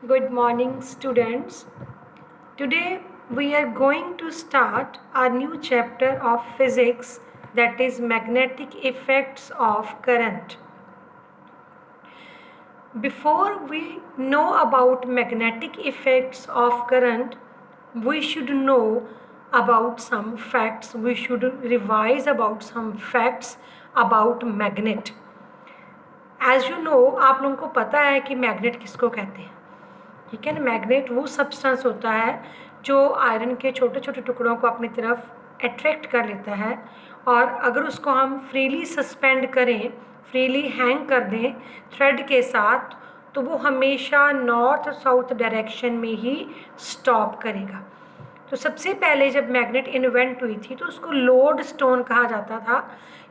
Good morning, students. Today we are going to start a new chapter of physics, that is magnetic effects of current. Before we know about magnetic effects of current, we should know about some facts. We should revise about some facts about magnet. As you know, आप लोगों को पता है कि magnet किसको कहते हैं. ठीक है ना. मैग्नेट वो सब्सटेंस होता है जो आयरन के छोटे छोटे टुकड़ों को अपनी तरफ अट्रैक्ट कर लेता है, और अगर उसको हम फ्रीली सस्पेंड करें, फ्रीली हैंग कर दें थ्रेड के साथ, तो वो हमेशा नॉर्थ साउथ डायरेक्शन में ही स्टॉप करेगा. तो सबसे पहले जब मैग्नेट इन्वेंट हुई थी तो उसको लोड स्टोन कहा जाता था,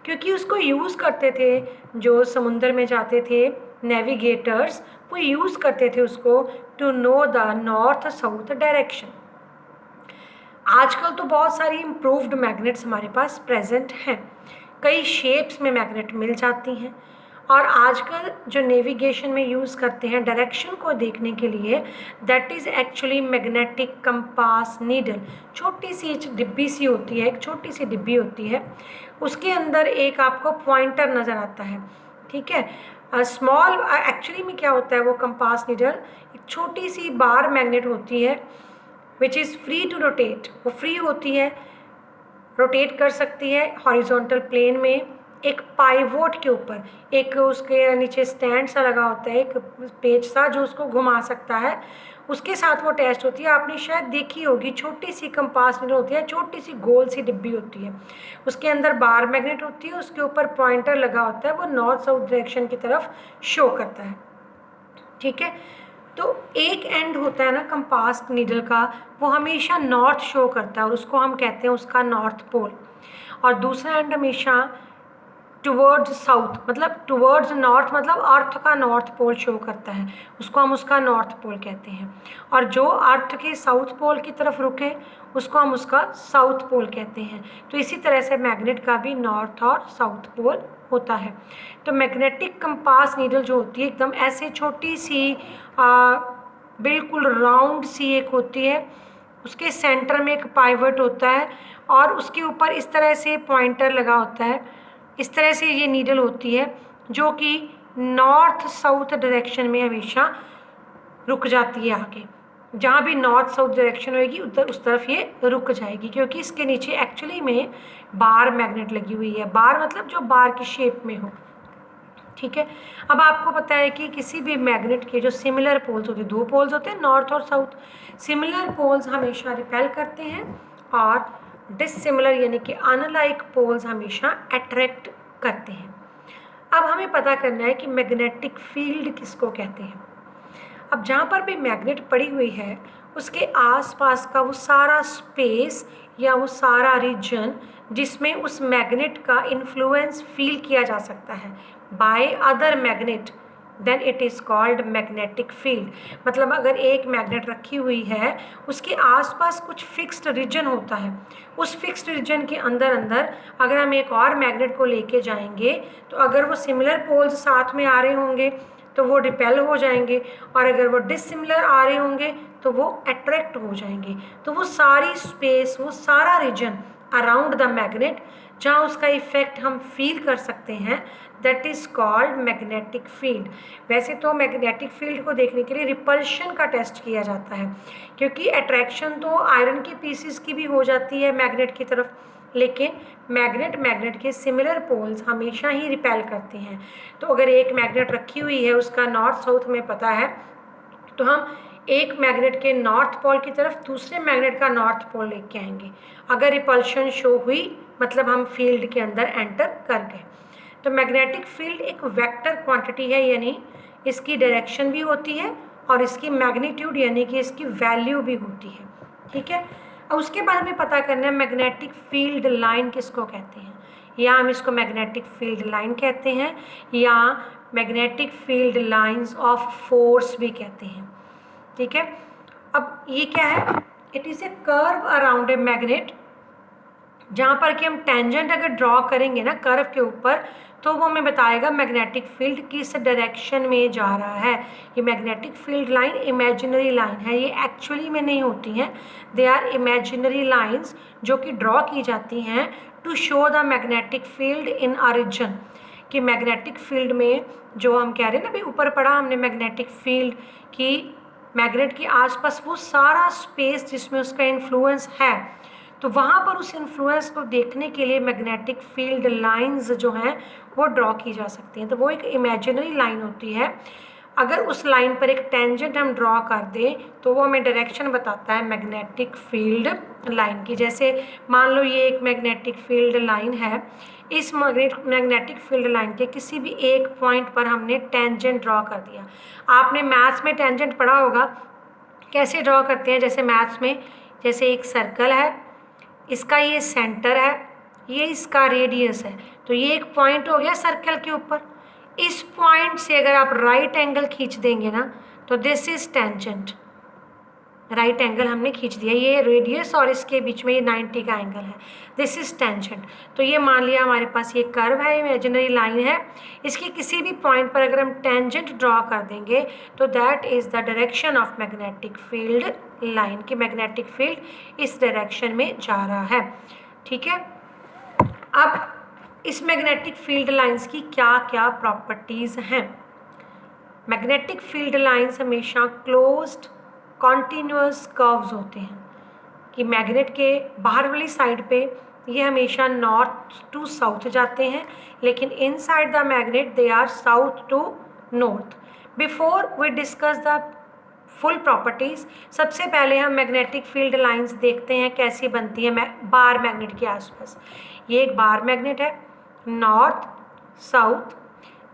क्योंकि उसको यूज़ करते थे जो समुंदर में जाते थे नेविगेटर्स, वो यूज़ करते थे उसको to know the north south direction. आजकल तो बहुत सारी इम्प्रूव्ड मैग्नेट्स हमारे पास प्रेजेंट हैं. कई शेप्स में मैग्नेट मिल जाती हैं, और आजकल जो नेविगेशन में यूज़ करते हैं डायरेक्शन को देखने के लिए, that is actually magnetic compass needle. छोटी सी डिब्बी सी होती है, एक छोटी सी डिब्बी होती है, उसके अंदर एक आपको पॉइंटर नज़र आता है. ठीक है. स्मॉल एक्चुअली में क्या होता है, वो कंपास नीडल एक छोटी सी बार मैग्नेट होती है which is free to rotate. वो फ्री होती है, रोटेट कर सकती है हॉरिजॉन्टल प्लेन में, एक पाइवोट के ऊपर. एक उसके नीचे स्टैंड सा लगा होता है, एक पेज सा जो उसको घुमा सकता है, उसके साथ वो अटैच होती है. आपने शायद देखी होगी, छोटी सी कंपास नीडल होती है, छोटी सी गोल सी डिब्बी होती है, उसके अंदर बार मैग्नेट होती है, उसके ऊपर पॉइंटर लगा होता है, वो नॉर्थ साउथ डायरेक्शन की तरफ शो करता है. ठीक है. तो एक एंड होता है ना कंपास नीडल का, वो हमेशा नॉर्थ शो करता है और उसको हम कहते हैं उसका नॉर्थ पोल, और दूसरा एंड हमेशा टुवर्ड्स साउथ, मतलब टुवर्ड्स नॉर्थ, मतलब अर्थ का नॉर्थ पोल शो करता है, उसको हम उसका नॉर्थ पोल कहते हैं. और जो अर्थ के साउथ पोल की तरफ रुके उसको हम उसका साउथ पोल कहते हैं. तो इसी तरह से मैग्नेट का भी नॉर्थ और साउथ पोल होता है. तो मैग्नेटिक कंपास नीडल जो होती है एकदम ऐसे छोटी सी बिल्कुल राउंड सी एक होती है, उसके सेंटर में एक पाइवट होता है, और उसके ऊपर इस तरह से पॉइंटर लगा होता है. इस तरह से ये नीडल होती है जो कि नॉर्थ साउथ डायरेक्शन में हमेशा रुक जाती है. आगे जहाँ भी नॉर्थ साउथ डायरेक्शन होगी उधर उस तरफ ये रुक जाएगी, क्योंकि इसके नीचे एक्चुअली में बार मैग्नेट लगी हुई है. बार मतलब जो बार की शेप में हो. ठीक है. अब आपको पता है कि किसी भी मैग्नेट के जो सिमिलर पोल्स होते हैं, दो पोल्स होते हैं नॉर्थ और साउथ, सिमिलर पोल्स हमेशा रिपेल करते हैं, और डिसिमिलर यानी कि अनलाइक पोल्स हमेशा अट्रैक्ट करते हैं. अब हमें पता करना है कि मैग्नेटिक फील्ड किसको कहते हैं. अब जहाँ पर भी मैग्नेट पड़ी हुई है उसके आसपास का वो सारा स्पेस या वो सारा रीजन जिसमें उस मैग्नेट का इन्फ्लुएंस फील किया जा सकता है by other magnet, then it is called magnetic field. मतलब अगर एक मैग्नेट रखी हुई है, उसके आसपास कुछ फिक्स्ड रीजन होता है, उस फिक्स्ड रीजन के अंदर अंदर अगर हम एक और मैग्नेट को लेके जाएंगे, तो अगर वो सिमिलर पोल्स साथ में आ रहे होंगे तो वो रिपेल हो जाएंगे, और अगर वो डिसिमिलर आ रहे होंगे तो वो अट्रैक्ट हो जाएंगे. तो वो सारी स्पेस, वो सारा रीजन अराउंड द मैग्नेट जहाँ उसका इफेक्ट हम फील कर सकते हैं, that is called magnetic field. वैसे तो मैग्नेटिक फील्ड को देखने के लिए रिपल्शन का टेस्ट किया जाता है, क्योंकि अट्रैक्शन तो आयरन के पीसीस की भी हो जाती है मैग्नेट की तरफ, लेकिन मैग्नेट के सिमिलर पोल्स हमेशा ही रिपेल करते हैं. तो अगर एक मैग्नेट रखी हुई है, उसका नॉर्थ साउथ में पता है, तो हम एक मैग्नेट के नॉर्थ पोल की तरफ दूसरे मैग्नेट का नॉर्थ पोल लेके आएंगे. अगर रिपल्शन शो हुई मतलब हम फील्ड के अंदर एंटर कर गए. तो मैग्नेटिक फील्ड एक वेक्टर क्वांटिटी है, यानी इसकी डायरेक्शन भी होती है और इसकी मैग्नीट्यूड यानी कि इसकी वैल्यू भी होती है. ठीक है. अब उसके बाद में पता करना है मैग्नेटिक फील्ड लाइन किसको कहते हैं. या हम इसको मैग्नेटिक फील्ड लाइन कहते हैं, या magnetic field lines of force भी कहते हैं. ठीक है. अब ये क्या है, it is a curve around a magnet जहाँ पर कि हम टेंजेंट अगर ड्रॉ करेंगे ना कर्व के ऊपर, तो वो हमें बताएगा मैग्नेटिक फील्ड किस डायरेक्शन में जा रहा है। ये magnetic field line imaginary line है, ये एक्चुअली में नहीं होती हैं, दे आर इमेजिनरी लाइंस जो कि ड्रॉ की जाती हैं to show the magnetic field in a region. कि मैग्नेटिक फील्ड में जो हम कह रहे हैं ना, भाई ऊपर पढ़ा हमने मैग्नेटिक फील्ड की, मैग्नेट के आसपास वो सारा स्पेस जिसमें उसका इन्फ्लुएंस है, तो वहाँ पर उस इन्फ्लुएंस को देखने के लिए मैग्नेटिक फील्ड लाइंस जो हैं वो ड्रॉ की जा सकती हैं। तो वो एक इमेजिनरी लाइन होती है। अगर उस लाइन पर एक टेंजेंट हम ड्रॉ कर दें तो वो हमें डायरेक्शन बताता है मैग्नेटिक फील्ड लाइन की। जैसे मान लो ये एक मैग्नेटिक फील्ड लाइन है, इस मैग्नेटिक फील्ड लाइन के किसी भी एक पॉइंट पर हमने टेंजेंट ड्रॉ कर दिया। आपने मैथ्स में टेंजेंट पढ़ा होगा, कैसे ड्रॉ करते हैं, जैसे मैथ्स में जैसे एक सर्कल है, इसका ये सेंटर है, ये इसका रेडियस है, तो ये एक पॉइंट हो गया सर्कल के ऊपर। इस पॉइंट से अगर आप राइट एंगल खींच देंगे ना, तो this is tangent, right angle हमने खींच दिया, ये रेडियस और इसके बीच में ये 90 का एंगल है, दिस इज टेंजेंट। तो ये मान लिया हमारे पास ये कर्व है, इमेजिनरी लाइन है, इसके किसी भी पॉइंट पर अगर हम टेंजेंट ड्रॉ कर देंगे तो that is the direction of magnetic field line, की मैग्नेटिक फील्ड इस डायरेक्शन में जा रहा है। ठीक है, अब इस मैग्नेटिक फील्ड लाइंस की क्या क्या प्रॉपर्टीज हैं। मैग्नेटिक फील्ड लाइंस हमेशा क्लोज्ड कॉन्टिन्यूअस कर्व्स होते हैं, कि मैग्नेट के बाहर वाली साइड पे ये हमेशा नॉर्थ टू साउथ जाते हैं, लेकिन inside the magnet they are south to north. Before we discuss the full properties, सबसे पहले हम मैग्नेटिक फील्ड लाइंस देखते हैं कैसी बनती है बार मैग्नेट के आसपास। ये एक बार मैग्नेट है, नॉर्थ साउथ,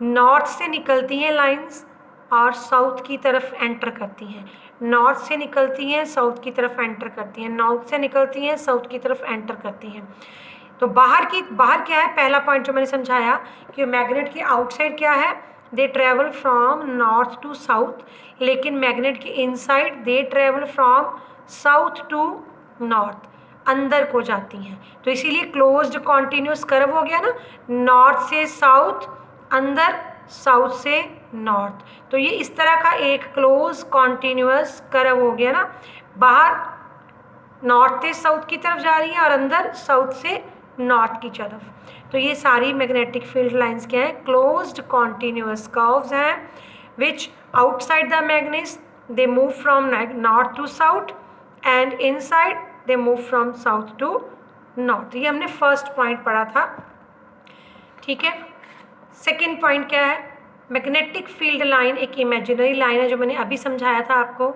नॉर्थ से निकलती हैं लाइंस और साउथ की तरफ एंटर करती हैं, नॉर्थ से निकलती हैं साउथ की तरफ एंटर करती हैं, नॉर्थ से निकलती हैं साउथ की तरफ एंटर करती हैं। तो बाहर क्या है, पहला पॉइंट जो मैंने समझाया कि मैग्नेट की आउटसाइड क्या है, they travel from north to south, लेकिन मैग्नेट के inside they travel from south to north, अंदर को जाती हैं। तो इसीलिए क्लोज्ड कॉन्टिन्यूस कर्व हो गया ना, नॉर्थ से साउथ अंदर, साउथ से नॉर्थ। तो ये इस तरह का एक क्लोज कॉन्टिन्यूअस कर्व हो गया ना, बाहर नॉर्थ से साउथ की तरफ जा रही है और अंदर साउथ से नॉर्थ की तरफ। तो ये सारी मैग्नेटिक फील्ड लाइंस क्या हैं, क्लोज्ड कॉन्टिन्यूअस कर्व्स हैं, which outside the magnet they move from north to south and inside they move from south to north. ये हमने फर्स्ट पॉइंट पढ़ा था। ठीक है, सेकेंड पॉइंट क्या है, मैग्नेटिक फील्ड लाइन एक इमेजिनरी लाइन है, जो मैंने अभी समझाया था आपको,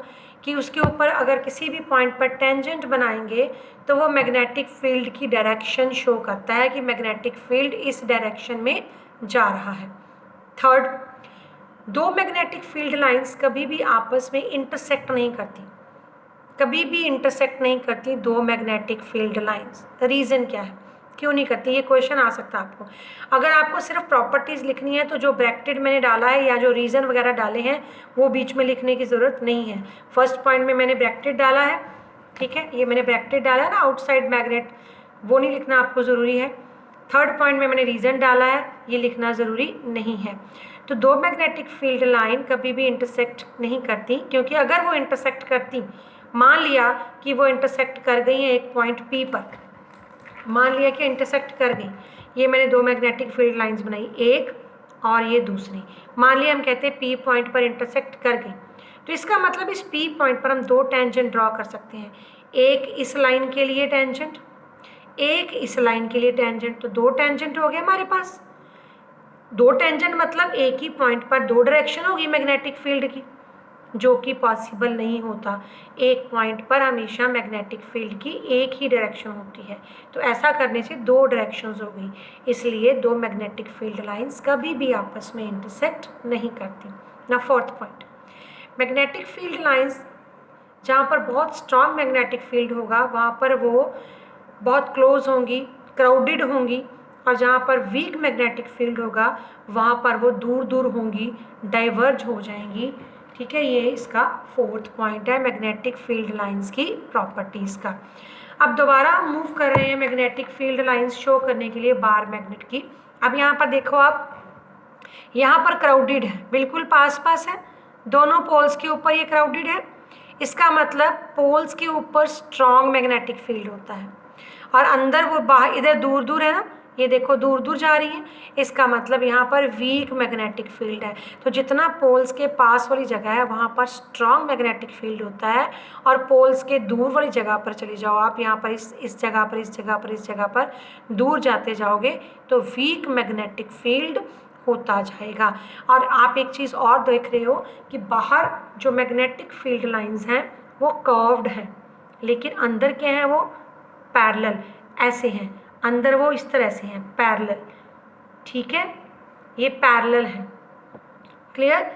कि उसके ऊपर अगर किसी भी पॉइंट पर टेंजेंट बनाएंगे तो वो मैग्नेटिक फील्ड की डायरेक्शन शो करता है कि मैग्नेटिक फील्ड इस डायरेक्शन में जा रहा है। थर्ड, दो मैग्नेटिक फील्ड लाइंस कभी भी आपस में इंटरसेक्ट नहीं करती, कभी भी इंटरसेक्ट नहीं करती दो मैग्नेटिक फील्ड लाइंस। रीज़न क्या है, क्यों नहीं करती, ये क्वेश्चन आ सकता है आपको। अगर आपको सिर्फ प्रॉपर्टीज़ लिखनी है तो जो ब्रैकेटेड मैंने डाला है या जो रीज़न वगैरह डाले हैं वो बीच में लिखने की ज़रूरत नहीं है। फर्स्ट पॉइंट में मैंने ब्रैकेटेड डाला है, ठीक है, ये मैंने ब्रैकेटेड डाला है ना आउटसाइड मैग्नेट, वो नहीं लिखना आपको ज़रूरी है। थर्ड पॉइंट में मैंने रीज़न डाला है, ये लिखना ज़रूरी नहीं है। तो दो मैग्नेटिक फील्ड लाइन कभी भी इंटरसेक्ट नहीं करती, क्योंकि अगर वो इंटरसेक्ट करती, मान लिया कि वो इंटरसेक्ट कर गई हैं एक पॉइंट P पर, मान लिया कि इंटरसेक्ट कर गई, ये मैंने दो मैग्नेटिक फील्ड लाइंस बनाई, एक और ये दूसरी, मान लिया हम कहते हैं P पॉइंट पर इंटरसेक्ट कर गई, तो इसका मतलब इस P पॉइंट पर हम दो टेंजेंट ड्रॉ कर सकते हैं, एक इस लाइन के लिए टेंजेंट, एक इस लाइन के लिए टेंजेंट। तो दो टेंजेंट हो गए हमारे पास, दो टेंजेंट मतलब एक ही पॉइंट पर दो डायरेक्शन होगी मैग्नेटिक फील्ड की, जो कि पॉसिबल नहीं होता। एक पॉइंट पर हमेशा मैग्नेटिक फील्ड की एक ही डायरेक्शन होती है, तो ऐसा करने से दो डायरेक्शंस हो गई, इसलिए दो मैग्नेटिक फील्ड लाइंस कभी भी आपस में इंटरसेक्ट नहीं करती। ना fourth point, magnetic field lines जहाँ पर बहुत स्ट्रॉन्ग मैग्नेटिक फील्ड होगा वहाँ पर वो बहुत क्लोज होंगी, क्राउडेड होंगी, और जहाँ पर वीक मैग्नेटिक फील्ड होगा वहाँ पर वो दूर दूर होंगी, डाइवर्ज हो जाएंगी। ठीक है, ये इसका फोर्थ पॉइंट है मैग्नेटिक फील्ड लाइंस की प्रॉपर्टीज़ का। अब दोबारा मूव कर रहे हैं मैग्नेटिक फील्ड लाइंस शो करने के लिए बार मैग्नेट की। अब यहाँ पर देखो आप, यहाँ पर क्राउडेड है, बिल्कुल पास पास है, दोनों पोल्स के ऊपर ये क्राउडेड है। इसका मतलब पोल्स के ऊपर स्ट्रॉन्ग मैग्नेटिक फील्ड होता है और अंदर वो बाहर इधर दूर दूर है ना, ये देखो दूर दूर जा रही है, इसका मतलब यहाँ पर वीक मैग्नेटिक फील्ड है। तो जितना पोल्स के पास वाली जगह है वहाँ पर स्ट्रॉन्ग मैग्नेटिक फील्ड होता है, और पोल्स के दूर वाली जगह पर चले जाओ आप, यहाँ पर इस जगह पर, इस जगह पर, इस जगह पर दूर जाते जाओगे तो वीक मैग्नेटिक फील्ड होता जाएगा। और आप एक चीज़ और देख रहे हो कि बाहर जो मैग्नेटिक फील्ड लाइंस हैं वो कर्व्ड हैं, लेकिन अंदर क्या है वो पैरेलल ऐसे हैं, अंदर वो इस तरह से हैं पैरेलल, ठीक है, ये पैरेलल है। क्लियर?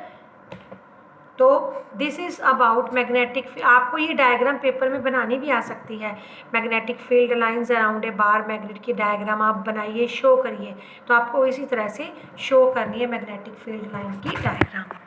तो दिस इज़ अबाउट मैग्नेटिक। आपको ये डायग्राम पेपर में बनानी भी आ सकती है, magnetic field lines around a bar magnet की डायग्राम आप बनाइए, शो करिए, तो आपको इसी तरह से शो करनी है मैग्नेटिक फील्ड लाइन की डायग्राम।